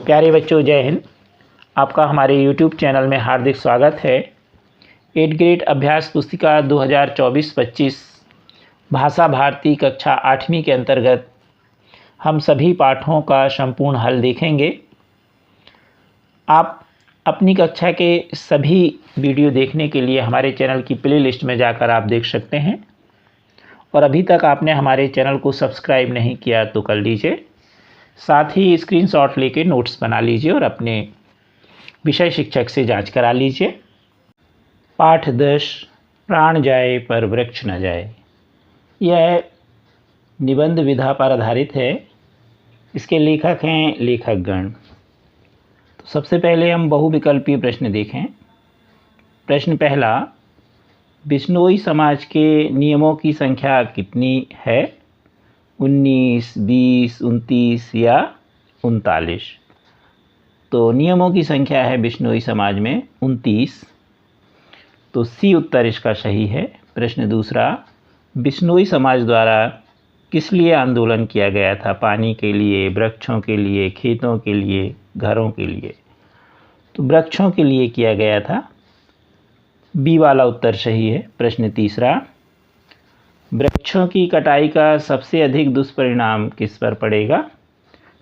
प्यारे बच्चों, जय हिंद। आपका हमारे YouTube चैनल में हार्दिक स्वागत है। 8th ग्रेड अभ्यास पुस्तिका 2024-25 भाषा भारती कक्षा 8वीं के अंतर्गत हम सभी पाठों का संपूर्ण हल देखेंगे। आप अपनी कक्षा के सभी वीडियो देखने के लिए हमारे चैनल की प्लेलिस्ट में जाकर आप देख सकते हैं, और अभी तक आपने हमारे चैनल को सब्सक्राइब नहीं किया तो कर लीजिए। साथ ही स्क्रीनशॉट लेके नोट्स बना लीजिए और अपने विषय शिक्षक से जांच करा लीजिए। पाठ 10 प्राण जाए पर वृक्ष न जाए, यह निबंध विधा पर आधारित है। इसके लेखक हैं लेखकगण। तो सबसे पहले हम बहुविकल्पीय प्रश्न देखें। प्रश्न पहला, बिश्नोई समाज के नियमों की संख्या कितनी है? 19, 20, 29 या 39? तो नियमों की संख्या है बिश्नोई समाज में 29, तो सी उत्तर इसका सही है। प्रश्न दूसरा, बिश्नोई समाज द्वारा किस लिए आंदोलन किया गया था? पानी के लिए, वृक्षों के लिए, खेतों के लिए, घरों के लिए? तो वृक्षों के लिए किया गया था। बी वाला उत्तर सही है। प्रश्न तीसरा, वृक्षों की कटाई का सबसे अधिक दुष्परिणाम किस पर पड़ेगा?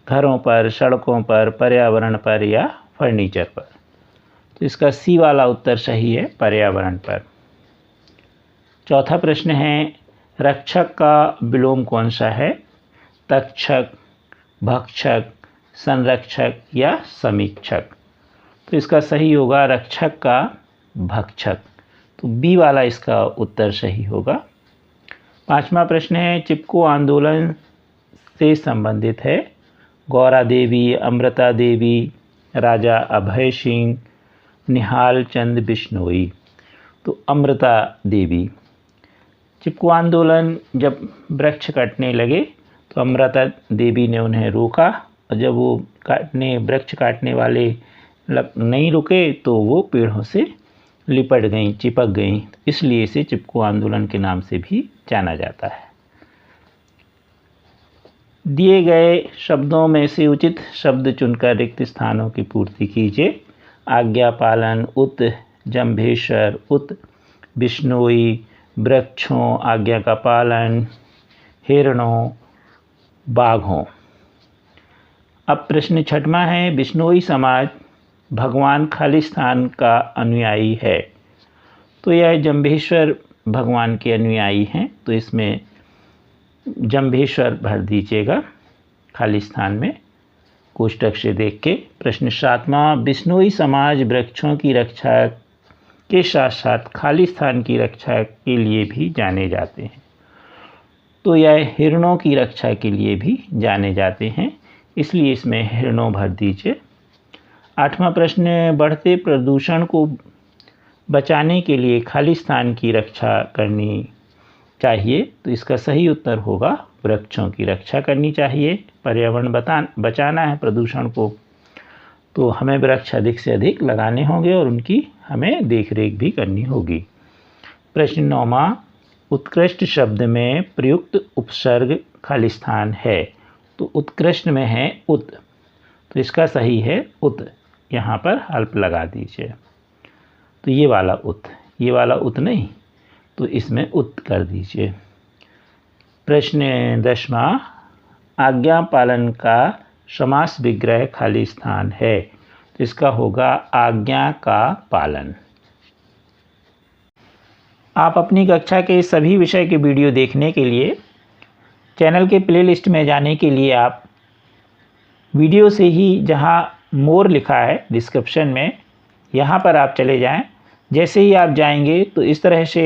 घरों पर, सड़कों पर, पर्यावरण पर या फर्नीचर पर? तो इसका सी वाला उत्तर सही है, पर्यावरण पर। चौथा प्रश्न है, रक्षक का विलोम कौन सा है? तक्षक, भक्षक, संरक्षक या समीक्षक? तो इसका सही होगा रक्षक का भक्षक। तो बी वाला इसका उत्तर सही होगा। पांचवा प्रश्न है, चिपको आंदोलन से संबंधित है गौरा देवी, अमृता देवी, राजा अभय सिंह, निहाल चंद बिश्नोई? तो अमृता देवी। चिपको आंदोलन जब वृक्ष कटने लगे तो अमृता देवी ने उन्हें रोका, और जब वो वृक्ष काटने वाले नहीं रुके तो वो पेड़ों से लिपट गईं, चिपक गईं। इसलिए इसे चिपको आंदोलन के नाम से भी जाना जाता है। दिए गए शब्दों में से उचित शब्द चुनकर रिक्त स्थानों की पूर्ति कीजिए। आज्ञा पालन, उत, जंभेश्वर, उत, बिश्नोई, वृक्षों, आज्ञा का पालन, हिरणों, बाघों। अब प्रश्न छठवां है, बिश्नोई समाज भगवान खालिस्तान का अनुयायी है। तो यह जंभेश्वर भगवान के अनुयायी हैं, तो इसमें जंभेश्वर भर दीजिएगा खालिस्तान में, कोष्टक से देख के। प्रश्न सातवां, बिश्नोई समाज वृक्षों की रक्षा के साथ साथ खालिस्तान की रक्षा के लिए भी जाने जाते हैं। तो यह हिरणों की रक्षा के लिए भी जाने जाते हैं, इसलिए इसमें हिरणों भर दीजिए। आठवां प्रश्न, बढ़ते प्रदूषण को बचाने के लिए खालिस्तान की रक्षा करनी चाहिए। तो इसका सही उत्तर होगा वृक्षों की रक्षा करनी चाहिए। पर्यावरण बचाना है प्रदूषण को, तो हमें वृक्ष अधिक से अधिक लगाने होंगे और उनकी हमें देखरेख भी करनी होगी। प्रश्न नौवां, उत्कृष्ट शब्द में प्रयुक्त उपसर्ग खालिस्तान है। तो उत्कृष्ट में है उत, तो इसका सही है उत। यहाँ पर अल्प लगा दीजिए। तो ये वाला उत, ये वाला उत नहीं, तो इसमें उत कर दीजिए। प्रश्न 10वां, आज्ञा पालन का समास विग्रह खालिस्तान है। तो इसका होगा आज्ञा का पालन। आप अपनी कक्षा के सभी विषय के वीडियो देखने के लिए चैनल के प्लेलिस्ट में जाने के लिए आप वीडियो से ही जहां मोर लिखा है डिस्क्रिप्शन में, यहाँ पर आप चले जाएं। जैसे ही आप जाएंगे तो इस तरह से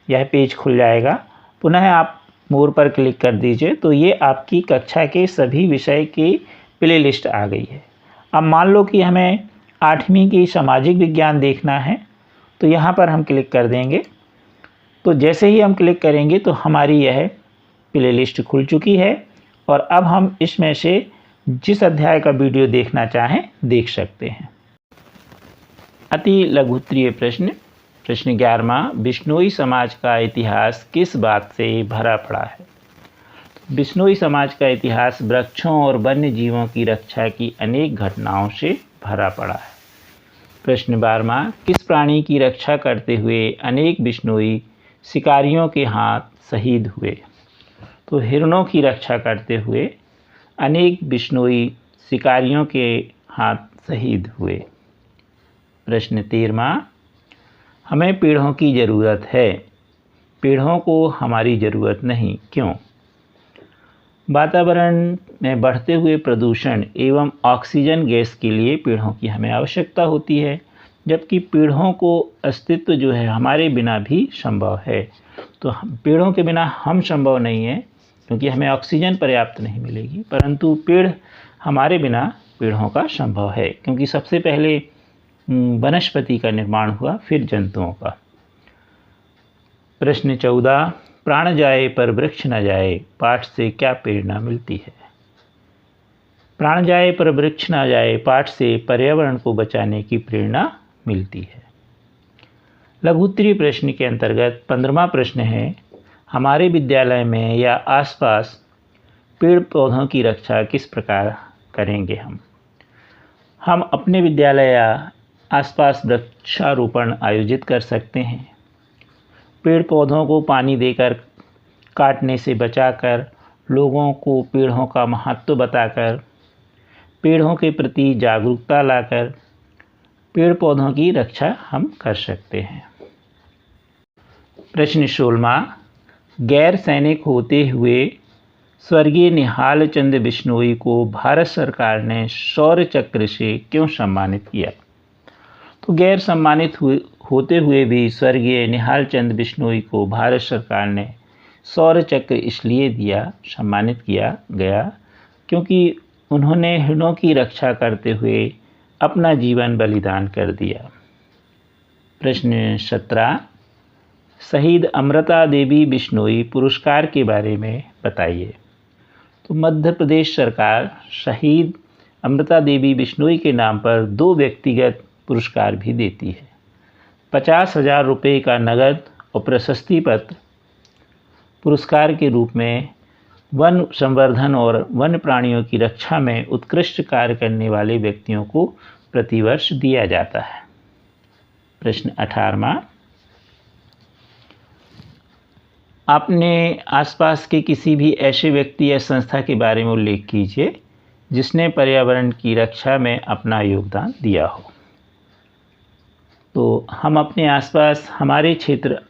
यह पेज खुल जाएगा। पुनः आप मोर पर क्लिक कर दीजिए, तो ये आपकी कक्षा के सभी विषय की प्लेलिस्ट आ गई है। अब मान लो कि हमें 8वीं की सामाजिक विज्ञान देखना है, तो यहाँ पर हम क्लिक कर देंगे। तो जैसे ही हम क्लिक करेंगे तो हमारी यह प्लेलिस्ट खुल चुकी है, और अब हम इसमें से जिस अध्याय का वीडियो देखना चाहें देख सकते हैं। अति लघुत्तरीय प्रश्न। प्रश्न 11वां, बिश्नोई समाज का इतिहास किस बात से भरा पड़ा है? बिश्नोई समाज का इतिहास वृक्षों और वन्य जीवों की रक्षा की अनेक घटनाओं से भरा पड़ा है। प्रश्न 12वां, किस प्राणी की रक्षा करते हुए अनेक बिश्नोई शिकारियों के हाथ शहीद हुए? तो हिरणों की रक्षा करते हुए अनेक बिश्नोई शिकारियों के हाथ शहीद हुए। प्रश्न 13वां, हमें पेड़ों की ज़रूरत है, पेड़ों को हमारी ज़रूरत नहीं, क्यों? वातावरण में बढ़ते हुए प्रदूषण एवं ऑक्सीजन गैस के लिए पेड़ों की हमें आवश्यकता होती है, जबकि पेड़ों को अस्तित्व जो है हमारे बिना भी संभव है। तो पेड़ों के बिना हम संभव नहीं है, क्योंकि हमें ऑक्सीजन पर्याप्त नहीं मिलेगी, परंतु पेड़ हमारे बिना पेड़ों का संभव है, क्योंकि सबसे पहले वनस्पति का निर्माण हुआ, फिर जंतुओं का। प्रश्न 14, प्राण जाए पर वृक्ष न जाए पाठ से क्या प्रेरणा मिलती है? प्राण जाए पर वृक्ष न जाए पाठ से पर्यावरण को बचाने की प्रेरणा मिलती है। लघुत्तरीय प्रश्न के अंतर्गत 15वां प्रश्न है, हमारे विद्यालय में या आसपास पेड़ पौधों की रक्षा किस प्रकार करेंगे? हम अपने विद्यालय या आसपास वृक्षारोपण आयोजित कर सकते हैं। पेड़ पौधों को पानी देकर, काटने से बचाकर, लोगों को पेड़ों का महत्व बताकर, पेड़ों के प्रति जागरूकता लाकर पेड़ पौधों की रक्षा हम कर सकते हैं। प्रश्न 16वां, गैर सैनिक होते हुए स्वर्गीय निहाल चंद बिश्नोई को भारत सरकार ने शौर्य चक्र से क्यों सम्मानित किया? तो गैर सम्मानित होते हुए भी स्वर्गीय निहाल चंद बिश्नोई को भारत सरकार ने शौर्य चक्र इसलिए सम्मानित किया गया क्योंकि उन्होंने हिरणों की रक्षा करते हुए अपना जीवन बलिदान कर दिया। प्रश्न 17, शहीद अमृता देवी बिश्नोई पुरस्कार के बारे में बताइए। तो मध्य प्रदेश सरकार शहीद अमृता देवी बिश्नोई के नाम पर 2 व्यक्तिगत पुरस्कार भी देती है। 50,000 रुपये का नगद और प्रशस्ति पत्र पुरस्कार के रूप में वन संवर्धन और वन्य प्राणियों की रक्षा में उत्कृष्ट कार्य करने वाले व्यक्तियों को प्रतिवर्ष दिया जाता है। प्रश्न 18वां, आपने आसपास के किसी भी ऐसे व्यक्ति या संस्था के बारे में उल्लेख कीजिए जिसने पर्यावरण की रक्षा में अपना योगदान दिया हो। तो हम अपने आसपास हमारे क्षेत्र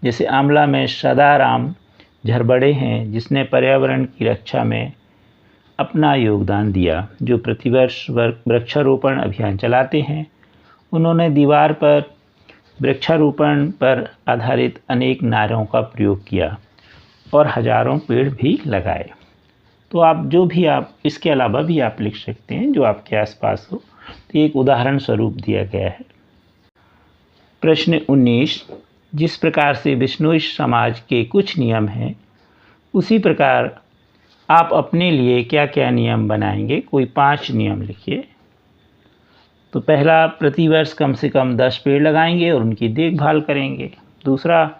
जैसे आमला में सदाराम झरबड़े हैं, जिसने पर्यावरण की रक्षा में अपना योगदान दिया, जो प्रतिवर्ष वृक्षारोपण अभियान चलाते हैं। उन्होंने दीवार पर वृक्षारोपण पर आधारित अनेक नारों का प्रयोग किया और हजारों पेड़ भी लगाए। तो आप इसके अलावा भी आप लिख सकते हैं जो आपके आसपास हो। तो एक उदाहरण स्वरूप दिया गया है। प्रश्न 19, जिस प्रकार से बिश्नोई समाज के कुछ नियम हैं, उसी प्रकार आप अपने लिए क्या क्या नियम बनाएंगे? कोई 5 नियम लिखिए। तो पहला, प्रतिवर्ष कम से कम 10 पेड़ लगाएंगे और उनकी देखभाल करेंगे। दूसरा,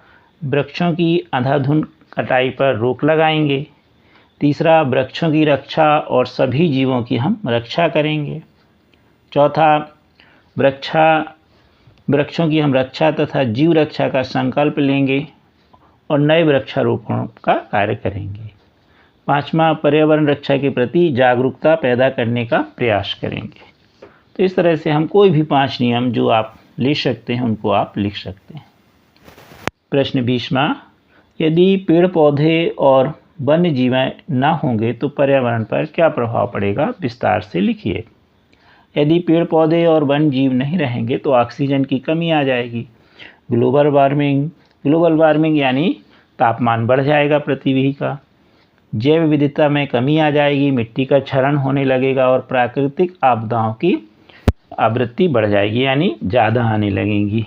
वृक्षों की अंधाधुंध कटाई पर रोक लगाएंगे। तीसरा, वृक्षों की रक्षा और सभी जीवों की हम रक्षा करेंगे। चौथा, वृक्षों की हम रक्षा तथा जीव रक्षा का संकल्प लेंगे और नए वृक्षारोपण का कार्य करेंगे। पाँचवा, पर्यावरण रक्षा के प्रति जागरूकता पैदा करने का प्रयास करेंगे। तो इस तरह से हम कोई भी 5 नियम जो आप ले सकते हैं उनको आप लिख सकते हैं। प्रश्न 20वां, यदि पेड़ पौधे और वन्य जीव न होंगे तो पर्यावरण पर क्या प्रभाव पड़ेगा? विस्तार से लिखिए। यदि पेड़ पौधे और वन्य जीव नहीं रहेंगे तो ऑक्सीजन की कमी आ जाएगी। ग्लोबल वार्मिंग यानी तापमान बढ़ जाएगा पृथ्वी का। जैव विविधता में कमी आ जाएगी, मिट्टी का क्षरण होने लगेगा और प्राकृतिक आपदाओं की आवृत्ति बढ़ जाएगी, यानी ज़्यादा आने लगेंगी।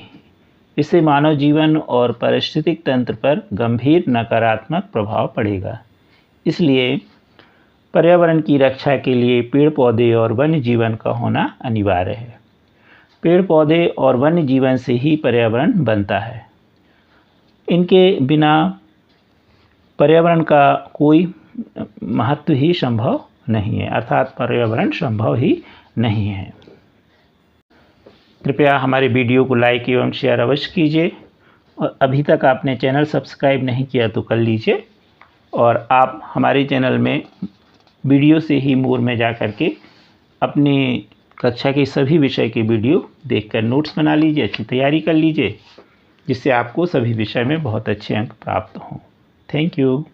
इससे मानव जीवन और पारिस्थितिक तंत्र पर गंभीर नकारात्मक प्रभाव पड़ेगा। इसलिए पर्यावरण की रक्षा के लिए पेड़ पौधे और वन्य जीवन का होना अनिवार्य है। पेड़ पौधे और वन्य जीवन से ही पर्यावरण बनता है। इनके बिना पर्यावरण का कोई महत्व ही संभव नहीं है, अर्थात पर्यावरण संभव ही नहीं है। कृपया हमारे वीडियो को लाइक एवं शेयर अवश्य कीजिए और अभी तक आपने चैनल सब्सक्राइब नहीं किया तो कर लीजिए। और आप हमारे चैनल में वीडियो से ही मोर में जा कर के अपनी कक्षा के सभी विषय के वीडियो देखकर नोट्स बना लीजिए, अच्छी तैयारी कर लीजिए, जिससे आपको सभी विषय में बहुत अच्छे अंक प्राप्त हों। Thank you.